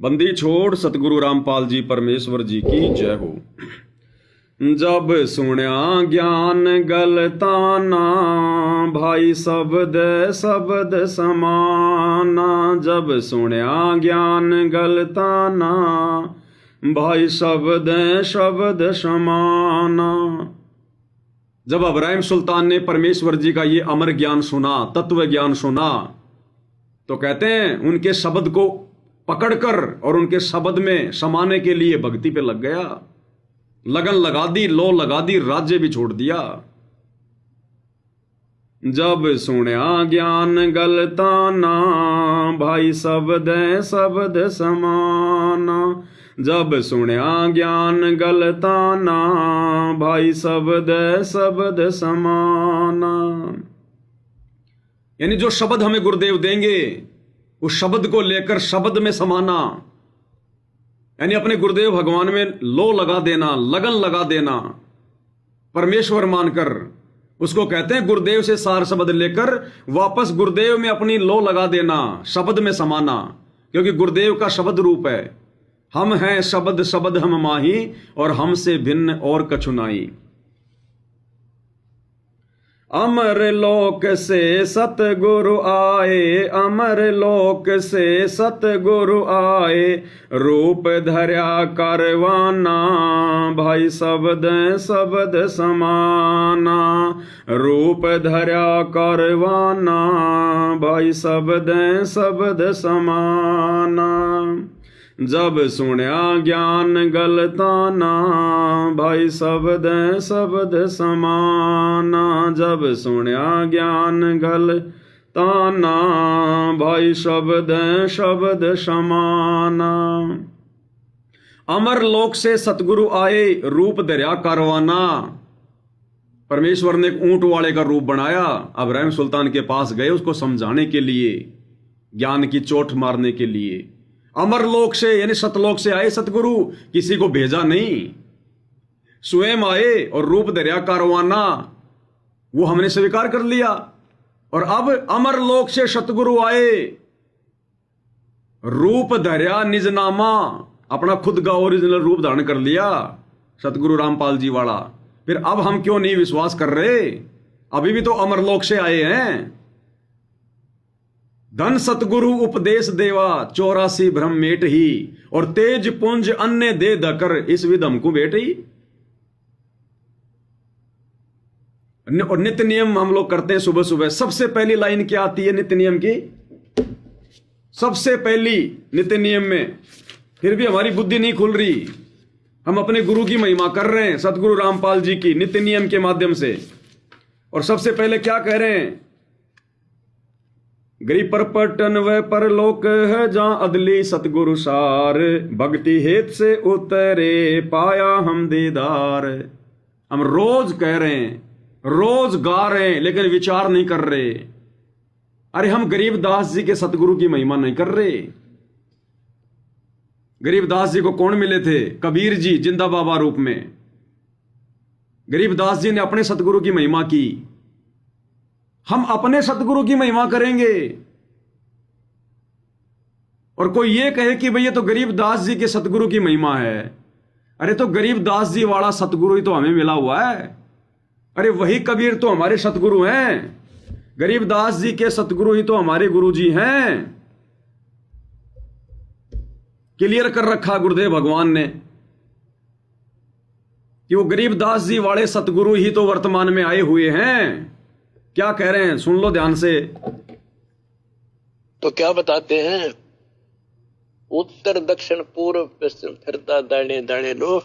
बंदी छोड़ सतगुरु रामपाल जी परमेश्वर जी की जय हो। जब सुण्या ज्ञान गलताना, भाई शब्द शब्द समाना। जब सुण्या ज्ञान गलताना, भाई शब्द शब्द समाना। जब इब्राहिम सुल्तान ने परमेश्वर जी का ये अमर ज्ञान सुना, तत्व ज्ञान सुना, तो कहते हैं उनके शब्द को पकड़कर और उनके शब्द में समाने के लिए भक्ति पे लग गया। लगन लगा दी, लो लगा दी, राज्य भी छोड़ दिया। जब सुण्या ज्ञान गलताना, भाई शब्द शब्द समाना। जब सुण्या ज्ञान गलताना, भाई शब्द शब्द समाना। यानी जो शब्द हमें गुरुदेव देंगे, उस शब्द को लेकर शब्द में समाना, यानी अपने गुरुदेव भगवान में लो लगा देना, लगन लगा देना, परमेश्वर मानकर। उसको कहते हैं गुरुदेव से सार शब्द लेकर वापस गुरुदेव में अपनी लो लगा देना, शब्द में समाना। क्योंकि गुरुदेव का शब्द रूप है, हम हैं शब्द शब्द हम माही, और हमसे भिन्न और कछु नाई। अमर लोक से सतगुरु आए, अमर लोक से सतगुरु आए। रूप धर्या करवाना, भाई शब्द शब्द समाना। रूप धर्या करवाना, भाई शब्द शब्द समाना। जब सुण्या ज्ञान गलताना, भाई शब्द शब्द समाना। जब सुण्या ज्ञान गलताना, भाई शब्द शब्द समाना। अमर लोक से सतगुरु आए, रूप धर्या करवाना। परमेश्वर ने एक ऊंट वाले का रूप बनाया, इब्राहिम सुल्तान के पास गए उसको समझाने के लिए, ज्ञान की चोट मारने के लिए। अमर लोक से यानी सतलोक से आए सतगुरु, किसी को भेजा नहीं, स्वयं आए और रूप धर्या कारवाना, वो हमने स्वीकार कर लिया। और अब अमर लोक से सतगुरु आए, रूप धर्या निजनामा, अपना खुद का ओरिजिनल रूप धारण कर लिया सतगुरु रामपाल जी वाला। फिर अब हम क्यों नहीं विश्वास कर रहे? अभी भी तो अमर लोक से आए हैं। धन सतगुरु उपदेश देवा, 84 भ्रम मेट ही। और तेज पुंज अन्य दे धकर, इस विधम को बेट ही। और नित्य नियम हम लोग करते हैं सुबह सुबह। सबसे पहली लाइन क्या आती है नित्य नियम की? सबसे पहली नित्य नियम में, फिर भी हमारी बुद्धि नहीं खुल रही। हम अपने गुरु की महिमा कर रहे हैं, सतगुरु रामपाल जी की, नित्य नियम के माध्यम से। और सबसे पहले क्या कह रहे हैं? गरीब पर पटन व परलोक है, जहां अदली सतगुरु सार। भक्ति हेत से उतरे, पाया हम दीदार। हम रोज कह रहे हैं, रोज गा रहे हैं, लेकिन विचार नहीं कर रहे। अरे हम गरीबदास जी के सतगुरु की महिमा नहीं कर रहे। गरीबदास जी को कौन मिले थे? कबीर जी जिंदा बाबा रूप में। गरीबदास जी ने अपने सतगुरु की महिमा की, हम अपने सतगुरु की महिमा करेंगे। और कोई ये कहे कि भैया तो गरीबदास जी के सतगुरु की महिमा है। अरे तो गरीबदास जी वाला सतगुरु ही तो हमें मिला हुआ है। अरे वही कबीर तो हमारे सतगुरु हैं, गरीबदास जी के सतगुरु ही तो हमारे गुरु जी हैं। क्लियर कर रखा गुरुदेव भगवान ने कि वो गरीबदास जी वाले सतगुरु ही तो वर्तमान में आए हुए हैं। क्या कह रहे हैं सुन लो ध्यान से। तो क्या बताते हैं? उत्तर दक्षिण पूर्व पश्चिम फिरता दाने दाने लो,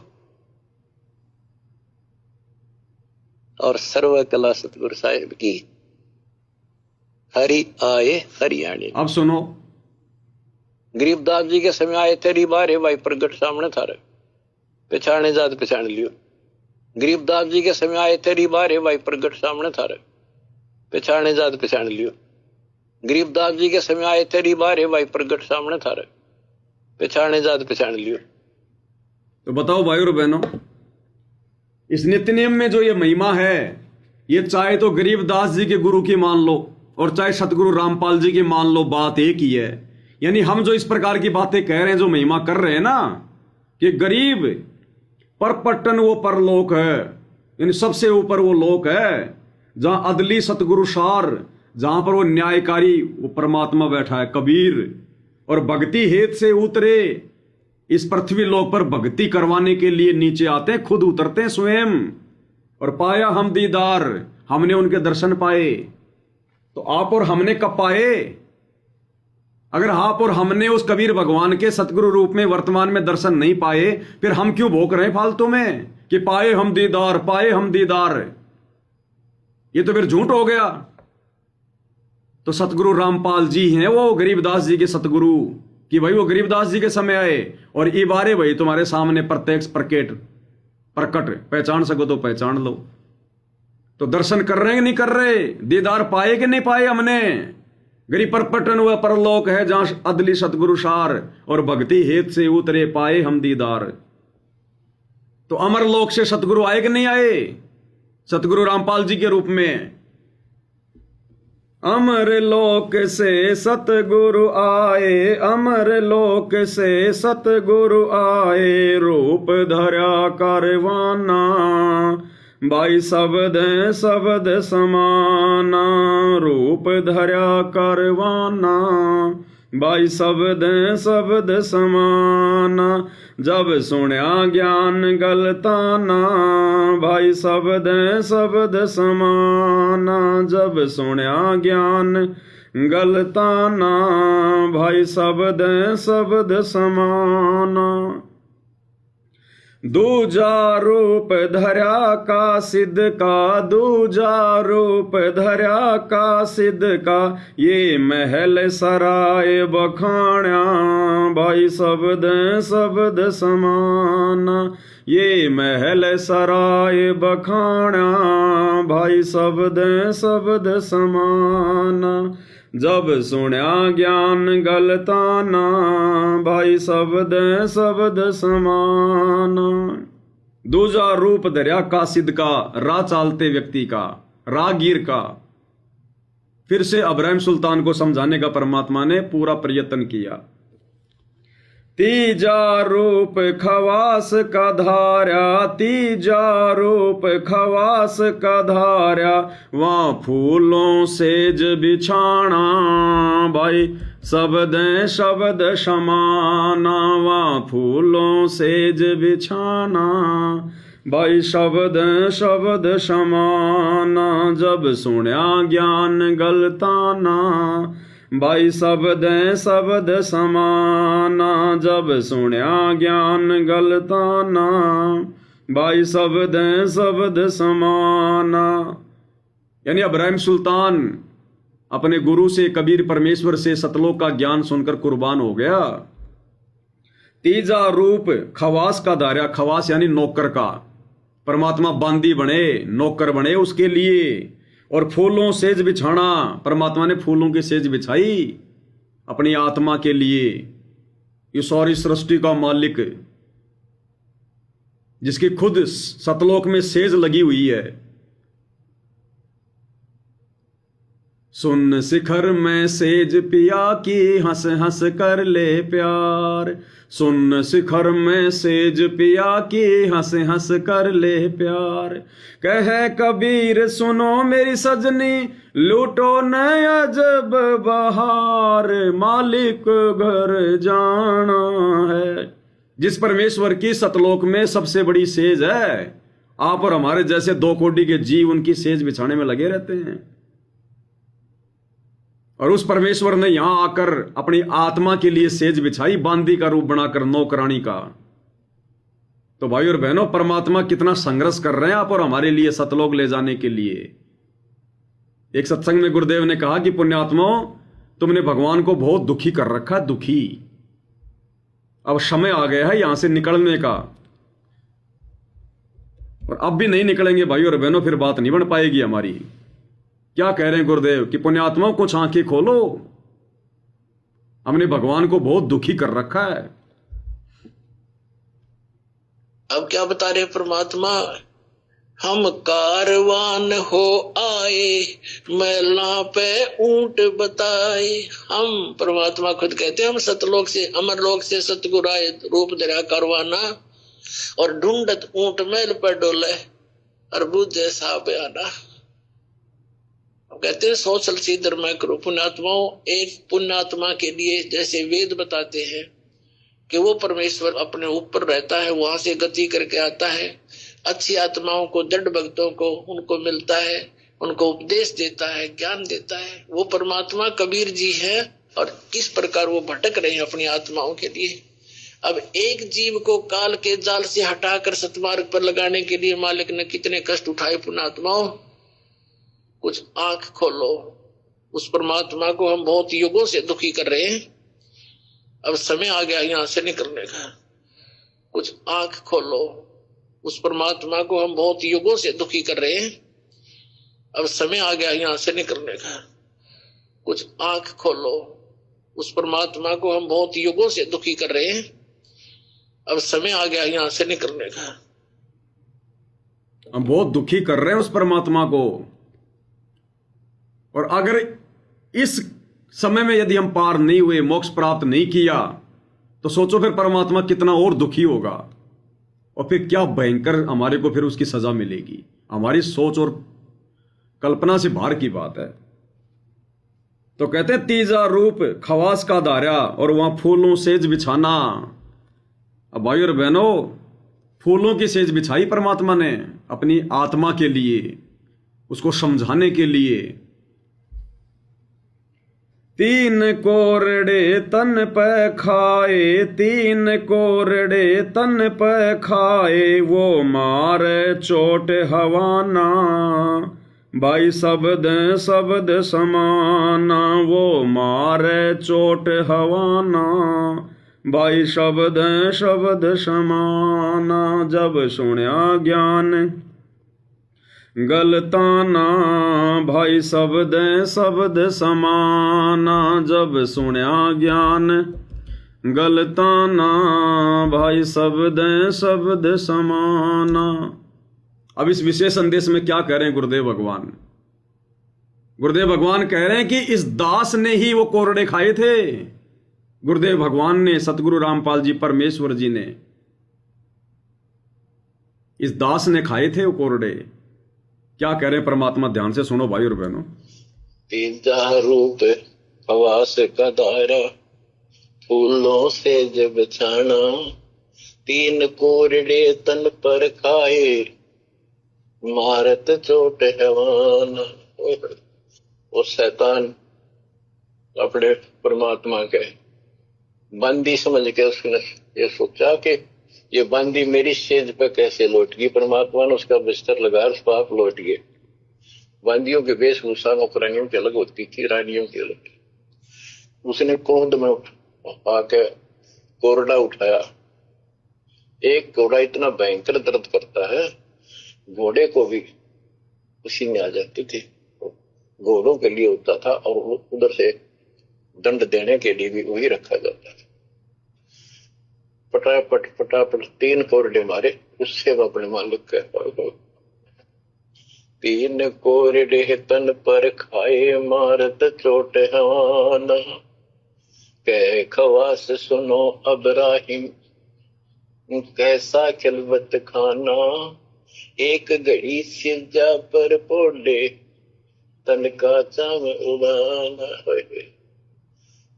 और सर्व कला सतगुरु साहिब की। हरि आए हरियाणे। अब सुनो, गरीबदास जी के समय आए तेरी बारे, भाई प्रगट सामने थारे। पहचाने जात पहचान लियो। गरीबदास जी के समय आए तेरी बारे, भाई प्रगट सामने थारे। पहचाने जात पहचान लियो। गरीबदास जी के समय आए तेरी बारे, भाई प्रगट सामने थारे। पहचाने जात पहचान लियो। तो बताओ भाई और बहनों, इस नित्य नियम में जो ये महिमा है, ये चाहे तो गरीबदास जी के गुरु की मान लो और चाहे सतगुरु रामपाल जी की मान लो, बात एक ही है यानी हम जो इस प्रकार की बातें कह रहे हैं, जो महिमा कर रहे हैं ना, कि गरीब परपट्टन वो परलोक है, यानी सबसे ऊपर वो लोक है जहां अदली सतगुरु सार, जहां पर वो न्यायकारी वो परमात्मा बैठा है कबीर, और भक्ति हेत से उतरे इस पृथ्वी लोक पर भक्ति करवाने के लिए नीचे आते हैं, खुद उतरते हैं स्वयं। और पाया हम दीदार, हमने उनके दर्शन पाए। तो आप और हमने कब पाए? अगर आप और हमने उस कबीर भगवान के सतगुरु रूप में वर्तमान में दर्शन नहीं पाए, फिर हम क्यों भोग रहे हैं फालतू में कि पाए हम दीदार, पाए हम दीदार? ये तो फिर झूठ हो गया। तो सतगुरु रामपाल जी हैं वो गरीबदास जी के सतगुरु, कि भाई वो गरीबदास जी के समय आए और ये बारे भाई तुम्हारे सामने प्रत्यक्ष प्रकट, पहचान सको तो पहचान लो। तो दर्शन कर रहे हैं कि नहीं कर रहे? दीदार पाए कि नहीं पाए हमने? गरीब परपटन हुआ परलोक है जहां अदली सतगुरु सार, और भक्ति हेत से उतरे पाए हम दीदार। तो अमर लोक से सतगुरु आए कि नहीं आए? सतगुरु रामपाल जी के रूप में। अमर लोक से सतगुरु आए, अमर लोक से सतगुरु आए, रूप धरा कारवाना, भाई शब्द समाना, रूप धरा कारवाना, भाई शब्द समाना, जब सुनया ज्ञान गलताना, भाई शब्द समाना, जब सुनया ज्ञान गलताना, भाई शब्द समाना। दूजा रूप धरा का सिद्ध का, दूजा रूप धरा का सिद्ध का, ये महल सराय बखाण्या, भाई शब्द समाना, ये महल सराय बखाण्या, भाई शब्द समाना, जब सुन्या ज्ञान गलताना, भाई शब्द समाना। दूजा रूप धर्या का सिद्ध का, राह चालते व्यक्ति का, राहगीर का। फिर से अब्राहिम सुल्तान को समझाने का परमात्मा ने पूरा प्रयत्न किया। तीजा रूप खवास का धार्या, तीजा रूप खवास का धार्या, वहाँ फूलों सेज बिछाना, भाई शब्द समाना, वहाँ फूलों सेज बिछाना, भाई शब्द समाना, जब सुन्या ज्ञान गलताना, भाई शब्द समाना, जब सुन्या ज्ञान गलताना, भाई शब्द समाना। यानी अब्राहिम सुल्तान अपने गुरु से, कबीर परमेश्वर से सतलोक का ज्ञान सुनकर कुर्बान हो गया। तीजा रूप खवास का धार्या, खवास यानी नौकर का, परमात्मा बांदी बने, नौकर बने उसके लिए। और फूलों सेज बिछाना, परमात्मा ने फूलों की सेज बिछाई अपनी आत्मा के लिए। ये सारी सृष्टि का मालिक, जिसकी खुद सतलोक में सेज लगी हुई है। सुन शिखर में सेज पिया की, हंस हंस कर ले प्यार, सुन शिखर में सेज पिया की, हंस हंस कर ले प्यार। कहे कबीर सुनो मेरी सजनी, लूटो न अजब बहार, मालिक घर जाना है। जिस परमेश्वर की सतलोक में सबसे बड़ी सेज है, आप और हमारे जैसे 2 कोटि के जीव उनकी सेज बिछाने में लगे रहते हैं। और उस परमेश्वर ने यहां आकर अपनी आत्मा के लिए सेज बिछाई, बांदी का रूप बनाकर, नौकरानी का। तो भाई और बहनों, परमात्मा कितना संघर्ष कर रहे हैं आप और हमारे लिए सतलोक ले जाने के लिए। एक सत्संग में गुरुदेव ने कहा कि पुण्यात्माओं, तुमने भगवान को बहुत दुखी कर रखा, दुखी। अब समय आ गया है यहां से निकलने का, और अब भी नहीं निकलेंगे भाई और बहनों, फिर बात नहीं बन पाएगी हमारी। क्या कह रहे हैं गुरुदेव कि पुण्यात्माओं, कुछ आंखें खोलो, हमने भगवान को बहुत दुखी कर रखा है। अब क्या बता रहे परमात्मा हम कारवान हो आए, मैला पे ऊंट बताए। हम, परमात्मा खुद कहते हैं, हम सतलोक से अमरलोक से सतगुरु आए, रूप धरा कारवाना, और ढूंढत ऊंट मैल पर डोले, और बुझे सा बयाना। कहते हैं 100 सीधर मैं करूं। पुण्यात्माओं, एक पुण्यात्मा के लिए जैसे वेद बताते हैं कि वो परमेश्वर अपने ऊपर रहता है, वहां से गति करके आता है, अच्छी आत्माओं को, दृढ़ भक्तों को उनको मिलता है, उनको उपदेश देता है, ज्ञान देता है। वो परमात्मा कबीर जी है, और किस प्रकार वो भटक रहे हैं अपनी आत्माओं के लिए। अब एक जीव को काल के जाल से हटाकर सतमार्ग पर लगाने के लिए मालिक ने कितने कष्ट उठाए। पुण्यात्माओं, कुछ आंख खोलो, उस परमात्मा को हम बहुत युगों से दुखी कर रहे हैं, अब समय आ गया यहां से निकलने का। कुछ आंख खोलो, उस परमात्मा को हम बहुत युगों से दुखी कर रहे हैं, अब समय आ गया यहां से निकलने का। कुछ आंख खोलो, उस परमात्मा को हम बहुत युगों से दुखी कर रहे हैं, अब समय आ गया यहां से निकलने का। हम बहुत दुखी कर रहे हैं उस परमात्मा को, और अगर इस समय में यदि हम पार नहीं हुए, मोक्ष प्राप्त नहीं किया, तो सोचो फिर परमात्मा कितना और दुखी होगा, और फिर क्या भयंकर हमारे को फिर उसकी सजा मिलेगी। हमारी सोच और कल्पना से बाहर की बात है। तो कहते हैं तीजा रूप खवास का धारा, और वहां फूलों सेज बिछाना। अब भाई और बहनों, फूलों की सेज बिछाई परमात्मा ने अपनी आत्मा के लिए, उसको समझाने के लिए। तीन कोरड़े तन पे खाए, तीन कोरड़े तन पे खाए, वो मारे चोट हवाना, भाई शब्द शब्द समाना, वो मारे चोट हवाना, भाई शब्द शब्द समाना। जब सुनया ज्ञान गलताना, भाई शब्द शब्द समाना, जब सुनया ज्ञान गलताना, भाई शब्द शब्द समाना। अब इस विशेष संदेश में क्या कह रहे हैं गुरुदेव भगवान? गुरुदेव भगवान कह रहे हैं कि इस दास ने ही वो कोरड़े खाए थे। गुरुदेव भगवान ने, सतगुरु रामपाल जी परमेश्वर जी ने, इस दास ने खाए थे वो कोरड़े। क्या कह रहे हैं परमात्मा? ध्यान से सुनो भाई और बहनों। तीजा रूप खवास का धारा, फूलों से जब छाना, तीन कोरड़े तन पर खाए, मारत चोट हवाना। वो शैतान अपने परमात्मा के बंदी समझ के उसने ये सोचा कि ये बंदी मेरी सेज पे कैसे लौट गई। परमात्मा ने उसका बिस्तर लगा, पाप लौट गए। बंदियों के वेशभूषा नौकरानियों की अलग होती थी, रानियों की अलग। उसने कोंद में आके कोरडा उठाया। एक कोरडा इतना भयंकर दर्द करता है, घोड़े को भी उसी में आ जाती थी। घोड़ों के लिए होता था, और उधर से दंड देने के लिए भी वही रखा जाता था। पटापट पटापट 3 कोरडे मारे, उससे वो अपने मालिक कह, तीन कोरडे तन पर खाए, मारत चोट हवाना, कह खवास सुनो अब्राहिम, कैसा खिलवत खाना, एक घड़ी सिरजा पर पोले, तन का चाम उड़ाना।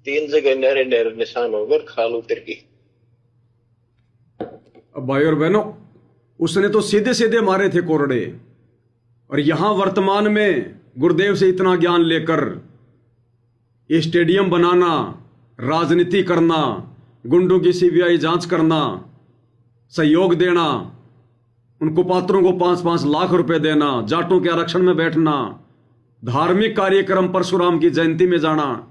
3 जगह नहरे नहरे निशान होकर खाल उतर गई। अब भाई और बहनों, उसने तो सीधे सीधे मारे थे कोरड़े, और यहां वर्तमान में गुरुदेव से इतना ज्ञान लेकर ये स्टेडियम बनाना, राजनीति करना, गुंडों की सीबीआई जांच करना, सहयोग देना, उन कुपात्रों को 5-5 लाख रुपए देना, जाटों के आरक्षण में बैठना, धार्मिक कार्यक्रम परशुराम की जयंती में जाना,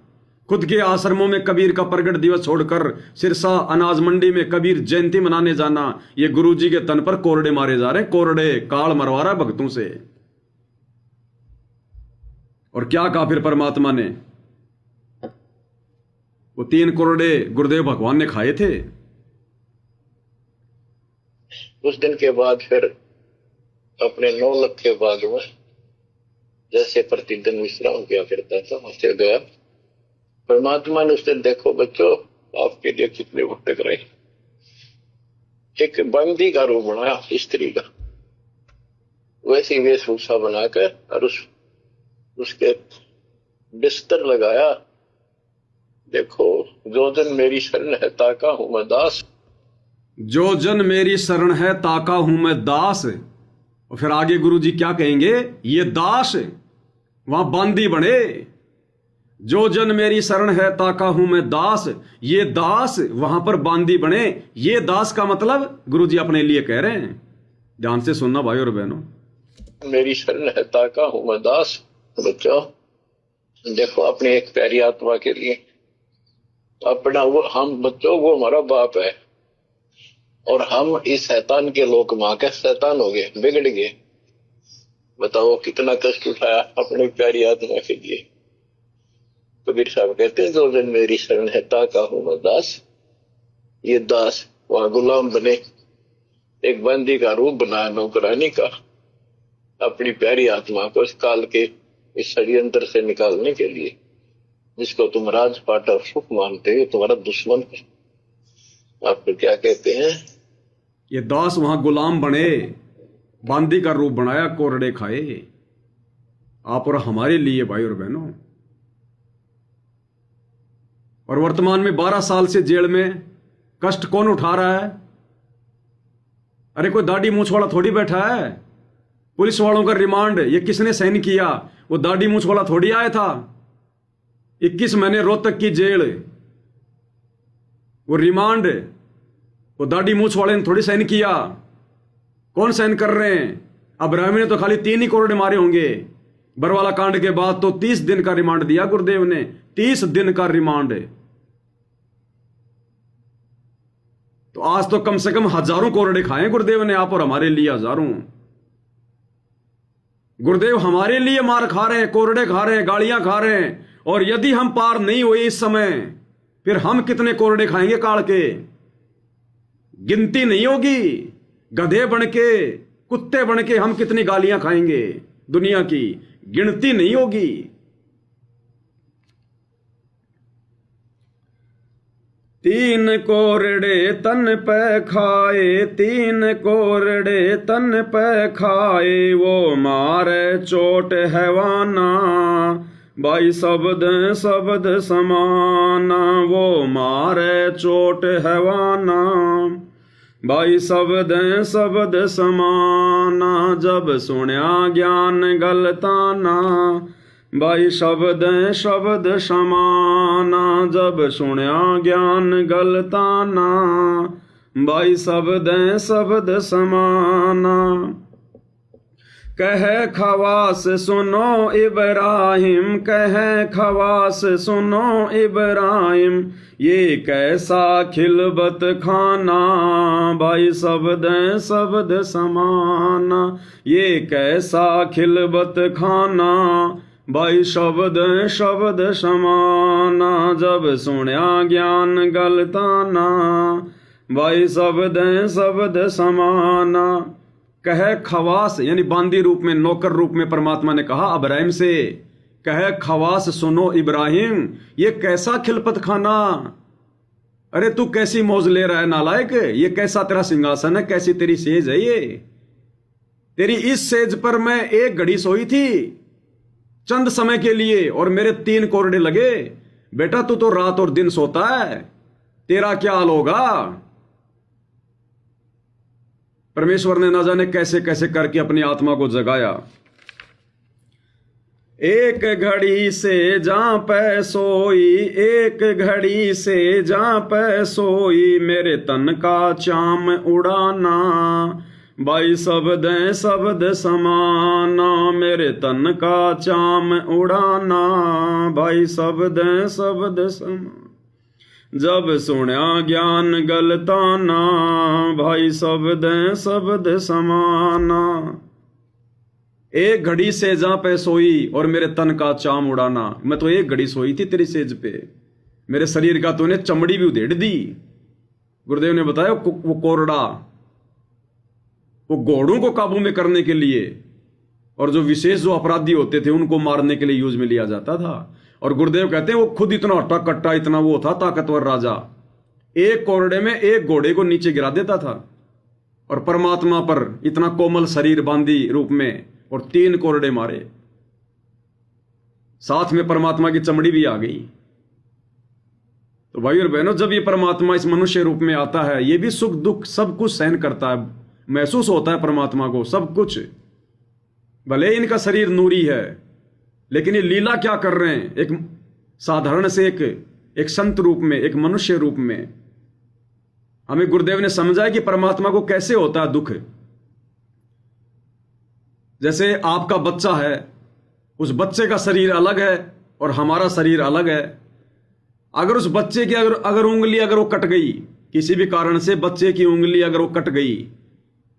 खुद के आश्रमों में कबीर का प्रगट दिवस छोड़कर सिरसा अनाज मंडी में कबीर जयंती मनाने जाना, ये गुरुजी के तन पर कोरड़े मारे जा रहे हैं। कोरड़े काल मरवा रहा है भक्तों से। और क्या कहा फिर परमात्मा ने? वो 3 कोरड़े गुरुदेव भगवान ने खाए थे। उस दिन के बाद फिर अपने 9 लाख के बाग में जैसे प्रतिदिन विश्राम किया करता था वैसे गया। परमात्मा ने उससे देखो बच्चों आपके लिए कितने भटक रहे, एक बंदी का रूप बनाया स्त्री का, वैसी वेशभूषा बनाकर और उसके बिस्तर लगाया। देखो जो जन मेरी शरण है ताका हूं मैं दास, जो जन मेरी शरण है ताका हूं मैं दास। और फिर आगे गुरु जी क्या कहेंगे, ये दास वहां बांदी बने। जो जन मेरी शरण है ताका हूं मैं दास, ये दास वहां पर बांदी बने। ये दास का मतलब गुरु जी अपने लिए कह रहे हैं, ध्यान से सुनना भाई और बहनों। मेरी शरण है ताका हूं मैं दास। बच्चों देखो अपनी एक प्यारी आत्मा के लिए अपना वो हम बच्चों वो हमारा बाप है और हम इस शैतान के लोक मां के शैतान हो गए, बिगड़ गए। बताओ कितना कष्ट उठाया अपनी प्यारी आत्मा के लिए। कबीर साहब कहते हैं जो जन मेरी शरण है ताका हूं मैं दास, ये दास वहां गुलाम बने, एक बंदी का रूप बनाया नौकरानी का, अपनी प्यारी आत्मा को इस काल के इस षड्यंत्र से निकालने के लिए। जिसको तुम राजपाट और सुख मानते हो तुम्हारा दुश्मन है। आपको क्या कहते हैं, ये दास वहां गुलाम बने, बांदी का रूप बनाया, कोरड़े खाए। आप और हमारे लिए भाई और बहनों। और वर्तमान में 12 साल से जेल में कष्ट कौन उठा रहा है? अरे कोई दाढ़ी मूंछ वाला थोड़ी बैठा है। पुलिस वालों का रिमांड ये किसने साइन किया? वो दाढ़ी मूंछ वाला थोड़ी आया था। 21 महीने रोहतक की जेल, वो रिमांड वो दाढ़ी मूंछ वाले ने थोड़ी साइन किया। कौन साइन कर रहे हैं? अब्राहमी ने तो खाली 3 ही कोरडे मारे होंगे। बरवाला कांड के बाद तो 30 दिन का रिमांड दिया गुरुदेव ने, 30 दिन का रिमांड। तो आज तो कम से कम हजारों कोरडे खाए गुरुदेव ने, आप और हमारे लिए हजारों। गुरुदेव हमारे लिए मार खा रहे हैं, कोरडे खा रहे हैं, गालियां खा रहे हैं। और यदि हम पार नहीं हुए इस समय, फिर हम कितने कोरडे खाएंगे काल के, गिनती नहीं होगी। गधे बनके, कुत्ते बनके हम कितनी गालियां खाएंगे दुनिया की, गिनती नहीं होगी। तीन कोरडे तन पे खाए, 3 कोरडे तन पे खाए, वो मारे चोट हैवाना, भाई शब्द शब्द समाना, वो मारे चोट हैवाना, भाई शब्द शब्द समाना। जब सुन्या ज्ञान गलताना, भाई शब्द शब्द समाना। जब सुन्या ज्ञान गलताना, भाई शब्द शब्द समाना। कह खवास सुनो इब्राहिम, कह खवास सुनो इब्राहिम, ये कैसा खिलबत खाना, भाई शब्द शब्द समाना। ये कैसा खिलबत खाना, भाई शब्द शब्द समाना। जब सुन्या ज्ञान गलताना, भाई शब्द शब्द समाना। कह खवास यानी बांदी रूप में, नौकर रूप में परमात्मा ने कहा अब्राहिम से, कह खवास सुनो इब्राहिम, ये कैसा खिलपत खाना। अरे तू कैसी मौज ले रहा है नालायक, ये कैसा तेरा सिंहासन है, कैसी तेरी सेज है ये। तेरी इस सेज पर मैं एक घड़ी सोई थी चंद समय के लिए और मेरे 3 कोरडे लगे। बेटा तू तो रात और दिन सोता है, तेरा क्या हाल होगा। परमेश्वर ने ना जाने कैसे कैसे करके अपनी आत्मा को जगाया। एक घड़ी से जहां पे सोई, एक घड़ी से जहां पे सोई, मेरे तन का चाम उड़ाना, भाई शब्द शब्द समाना। मेरे तन का चाम उड़ाना, भाई शब्द शब्द समाना। जब सुन्या ज्ञान गलताना, भाई शब्द शब्द समाना। एक घड़ी से जहां पे सोई और मेरे तन का चाम उड़ाना। मैं तो एक घड़ी सोई थी तेरी सेज पे, मेरे शरीर का तूने चमड़ी भी उधेड़ दी। गुरुदेव ने बताया वो कोरडा वो घोड़ों को काबू में करने के लिए और जो विशेष जो अपराधी होते थे उनको मारने के लिए यूज में लिया जाता था। और गुरुदेव कहते हैं वो खुद इतना हट्टा कट्टा, इतना वो था ताकतवर राजा, एक कोरडे में एक घोड़े को नीचे गिरा देता था। और परमात्मा पर इतना कोमल शरीर बांधी रूप में और 3 कोरडे मारे, साथ में परमात्मा की चमड़ी भी आ गई। तो भाई और बहनों, जब ये परमात्मा इस मनुष्य रूप में आता है, ये भी सुख दुख सब कुछ सहन करता है, महसूस होता है परमात्मा को सब कुछ। भले इनका शरीर नूरी है, लेकिन ये लीला क्या कर रहे हैं, एक साधारण से एक संत रूप में, एक मनुष्य रूप में। हमें गुरुदेव ने समझाया कि परमात्मा को कैसे होता है दुख। जैसे आपका बच्चा है, उस बच्चे का शरीर अलग है और हमारा शरीर अलग है। अगर उस बच्चे की अगर उंगली अगर वो कट गई, किसी भी कारण से बच्चे की उंगली अगर वो कट गई,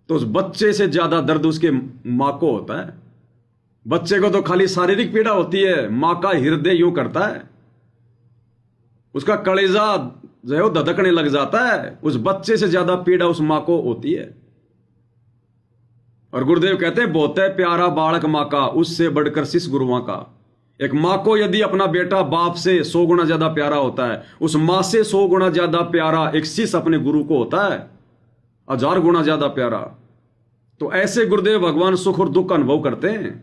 तो उस बच्चे से ज्यादा दर्द उसके मां को होता है। बच्चे को तो खाली शारीरिक पीड़ा होती है, मां का हृदय यूं करता है, उसका कलेजा जो है वो धधकने लग जाता है। उस बच्चे से ज्यादा पीड़ा उस मां को होती है। और गुरुदेव कहते हैं बहुत है प्यारा बालक मां का, उससे बढ़कर शिष्य गुरुओं का। एक मां को यदि अपना बेटा बाप से 100 गुना ज्यादा प्यारा होता है, उस मां से 100 गुना ज्यादा प्यारा एक शिष्य अपने गुरु को होता है, 1000 गुना ज्यादा प्यारा। तो ऐसे गुरुदेव भगवान सुख और दुख का अनुभव करते हैं।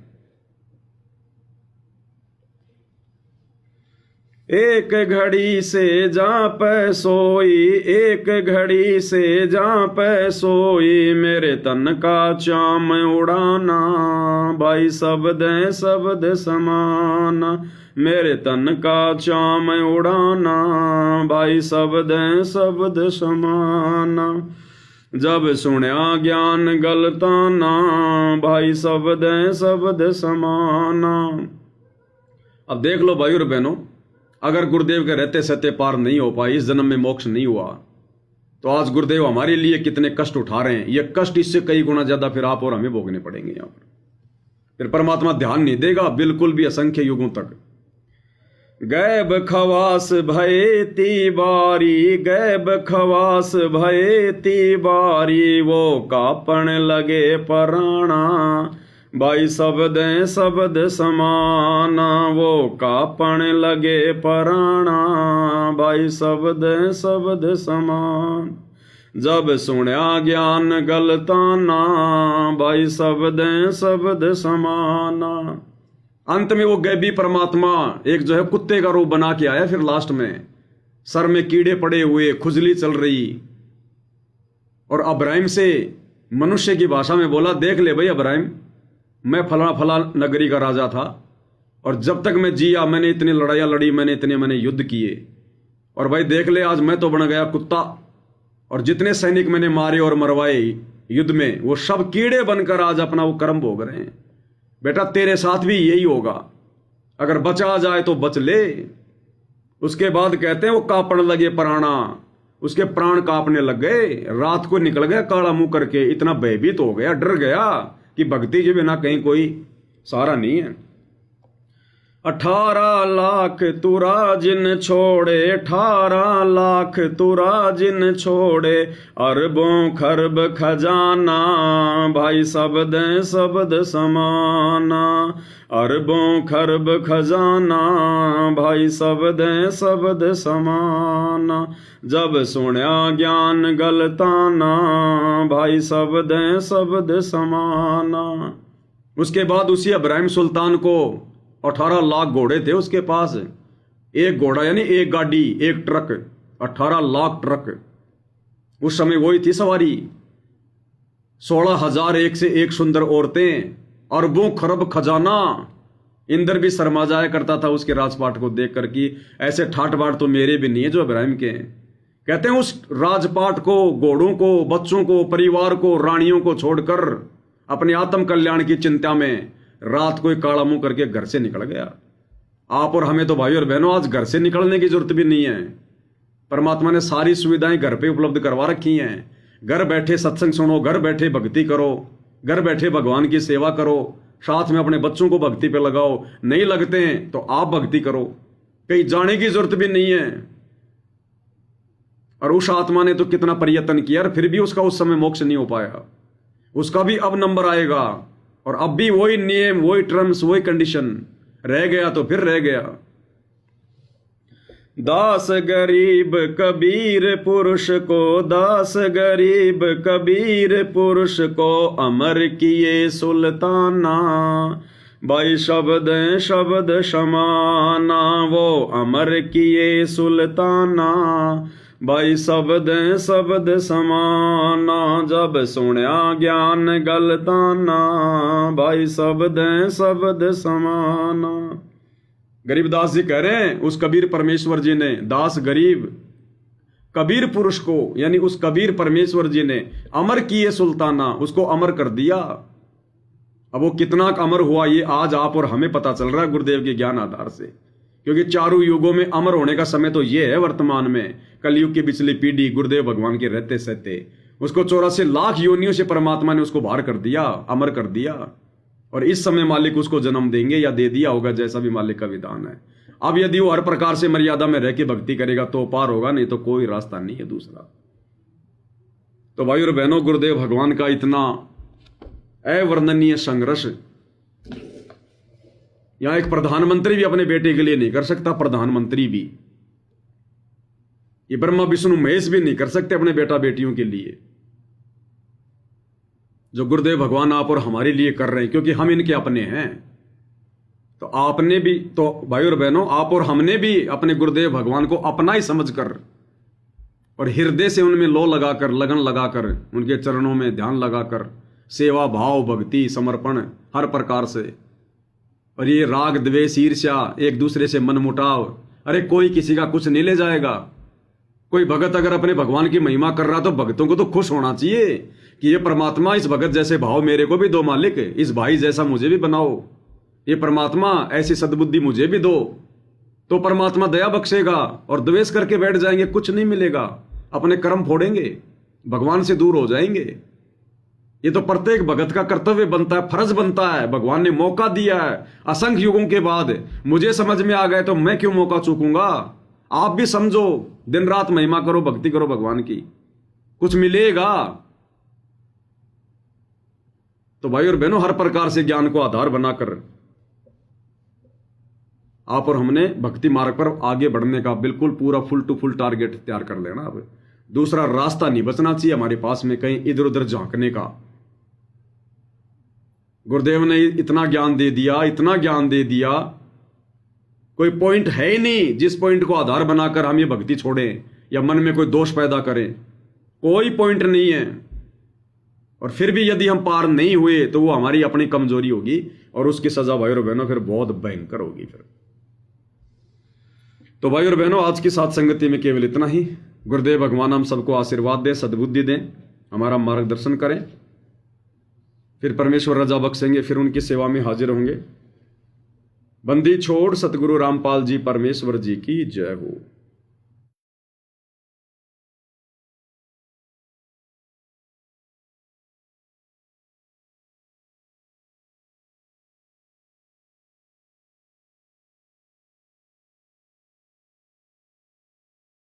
एक घड़ी से जा पे सोई, एक घड़ी से जा पे सोई, मेरे तन का चाम उड़ाना, भाई शब्द समाना। मेरे तन का चाम उड़ाना, भाई शब्द समाना। जब सुनया ज्ञान गलताना, भाई शब्द समाना। अब देख लो भाई और बहनों, अगर गुरुदेव के रहते सहते पार नहीं हो पाई, इस जन्म में मोक्ष नहीं हुआ, तो आज गुरुदेव हमारे लिए कितने कष्ट उठा रहे हैं। ये कष्ट इससे कई गुना ज्यादा फिर आप और हमें भोगने पड़ेंगे यहां पर। फिर परमात्मा ध्यान नहीं देगा बिल्कुल भी, असंख्य युगों तक। गैब खवास भये ती बारी, गैब खवास भये ती बारी, वो कापण लगे पराणा, भाई शब्द समाना। वो कापण लगे पराणा, भाई शब्द समान। जब सुनया ज्ञान गलताना, भाई शब्द समाना। अंत में वो गैबी परमात्मा एक जो है कुत्ते का रूप बना के आया। फिर लास्ट में सर में कीड़े पड़े हुए, खुजली चल रही, और अब्राहिम से मनुष्य की भाषा में बोला, देख ले भाई अब्राहिम, मैं फला फला नगरी का राजा था, और जब तक मैं जिया मैंने इतनी लड़ाइयाँ लड़ी, मैंने युद्ध किए, और भाई देख ले आज मैं तो बन गया कुत्ता, और जितने सैनिक मैंने मारे और मरवाए युद्ध में, वो सब कीड़े बनकर आज अपना वो कर्म भोग रहे हैं। बेटा तेरे साथ भी यही होगा, अगर बचा जाए तो बच ले। उसके बाद कहते हैं वो कांपने लगे प्राणा, उसके प्राण कांपने लग गए। रात को निकल गया काला मुंह करके, इतना भयभीत हो गया, डर गया कि भक्ति के बिना कहीं कोई सहारा नहीं है। 18 लाख तुरा जिन छोड़े, 18 लाख तुरा जिन छोड़े, अरबों खरब खजाना, भाई शब्द समाना। अरबों खरब खजाना, भाई शब्द समाना। जब सुनया ज्ञान गलताना, भाई शब्द समाना। उसके बाद उसी इब्राहिम सुल्तान को 18 लाख घोड़े थे उसके पास। एक घोड़ा यानी एक गाड़ी, एक ट्रक, 18 लाख ट्रक उस समय वही थी सवारी। 16,000 एक से एक सुंदर औरतें, अरबों खरब खजाना। इंद्र भी शर्मा जाया करता था उसके राजपाट को देख कर कि ऐसे ठाट बाट तो मेरे भी नहीं है जो इब्राहिम के हैं। कहते हैं उस राजपाट को, घोड़ों को, बच्चों को, परिवार को, रानियों को छोड़कर अपने आत्म कल्याण की चिंता में रात को काला मुंह करके घर से निकल गया। आप और हमें तो भाई और बहनों आज घर से निकलने की जरूरत भी नहीं है। परमात्मा ने सारी सुविधाएं घर पे उपलब्ध करवा रखी हैं। घर बैठे सत्संग सुनो, घर बैठे भक्ति करो, घर बैठे भगवान की सेवा करो, साथ में अपने बच्चों को भक्ति पे लगाओ। नहीं लगते हैं तो आप भक्ति करो, कहीं जाने की जरूरत भी नहीं है। और उस आत्मा ने तो कितना प्रयत्न किया, फिर भी उसका उस समय मोक्ष नहीं हो पाया। उसका भी अब नंबर आएगा, और अब भी वही नियम, वही टर्म्स, वही कंडीशन। रह गया तो फिर रह गया। दास गरीब कबीर पुरुष को, दास गरीब कबीर पुरुष को, अमर किए सुल्ताना। भाई शब्द शब्द समाना, वो अमर किए सुल्ताना। भाई शब्द शब्द समाना, जब सुनया ज्ञान गलताना। भाई शब्द शब्द समाना। गरीबदास जी कह रहे हैं, उस कबीर परमेश्वर जी ने दास गरीब कबीर पुरुष को, यानी उस कबीर परमेश्वर जी ने अमर किए सुल्ताना, उसको अमर कर दिया। अब वो कितना अमर हुआ ये आज आप और हमें पता चल रहा है गुरुदेव के ज्ञान आधार से, क्योंकि चारों युगों में अमर होने का समय तो ये है वर्तमान में। कलयुग की पिछली पीढ़ी गुरुदेव भगवान के रहते सहते उसको 84 लाख योनियों से परमात्मा ने उसको बाहर कर दिया, अमर कर दिया, और इस समय मालिक उसको जन्म देंगे या दे दिया होगा, जैसा भी मालिक का विधान है। अब यदि वो हर प्रकार से मर्यादा में रह के भक्ति करेगा तो पार होगा, नहीं तो कोई रास्ता नहीं है दूसरा। तो भाई और बहनों, गुरुदेव भगवान का इतना अवर्णनीय संघर्ष यहां एक प्रधानमंत्री भी अपने बेटे के लिए नहीं कर सकता। प्रधानमंत्री भी, ये ब्रह्मा विष्णु महेश भी नहीं कर सकते अपने बेटा बेटियों के लिए, जो गुरुदेव भगवान आप और हमारे लिए कर रहे हैं, क्योंकि हम इनके अपने हैं। तो आपने भी, तो भाई और बहनों, आप और हमने भी अपने गुरुदेव भगवान को अपना ही समझकर और हृदय से उनमें लो लगाकर, लगन लगाकर, उनके चरणों में ध्यान लगाकर, सेवा भाव भक्ति समर्पण हर प्रकार से, और ये राग द्वेष ईर्ष्या एक दूसरे से मन मुटाव, अरे कोई किसी का कुछ नहीं ले जाएगा। कोई भगत अगर अपने भगवान की महिमा कर रहा तो भक्तों को तो खुश होना चाहिए कि ये परमात्मा इस भगत जैसे भाव मेरे को भी दो मालिक, इस भाई जैसा मुझे भी बनाओ, ये परमात्मा ऐसी सद्बुद्धि मुझे भी दो। तो परमात्मा दया बख्शेगा, और द्वेष करके बैठ जाएंगे कुछ नहीं मिलेगा, अपने कर्म फोड़ेंगे, भगवान से दूर हो जाएंगे। ये तो प्रत्येक भगत का कर्तव्य बनता है, फर्ज बनता है। भगवान ने मौका दिया है असंख्य युगों के बाद, मुझे समझ में आ गए तो मैं क्यों मौका चूकूंगा। आप भी समझो, दिन रात महिमा करो, भक्ति करो भगवान की, कुछ मिलेगा। तो भाई और बहनों, हर प्रकार से ज्ञान को आधार बनाकर आप और हमने भक्ति मार्ग पर आगे बढ़ने का बिल्कुल पूरा फुल टू फुल टारगेट तैयार कर लेना। अब दूसरा रास्ता नहीं बचना चाहिए हमारे पास में कहीं इधर उधर झांकने का। गुरुदेव ने इतना ज्ञान दे दिया, इतना ज्ञान दे दिया, कोई पॉइंट है ही नहीं जिस पॉइंट को आधार बनाकर हम ये भक्ति छोड़ें या मन में कोई दोष पैदा करें। कोई पॉइंट नहीं है। और फिर भी यदि हम पार नहीं हुए तो वो हमारी अपनी कमजोरी होगी, और उसकी सजा भाई और बहनों फिर बहुत भयंकर होगी फिर। तो भाई और बहनों, आज की साथ संगति में केवल इतना ही। गुरुदेव भगवान हम सबको आशीर्वाद दें, सद्बुद्धि दें, हमारा मार्गदर्शन करें। फिर परमेश्वर रजा बख्शेंगे, फिर उनकी सेवा में हाजिर होंगे। बंदी छोड़ सतगुरु रामपाल जी परमेश्वर जी की जय हो।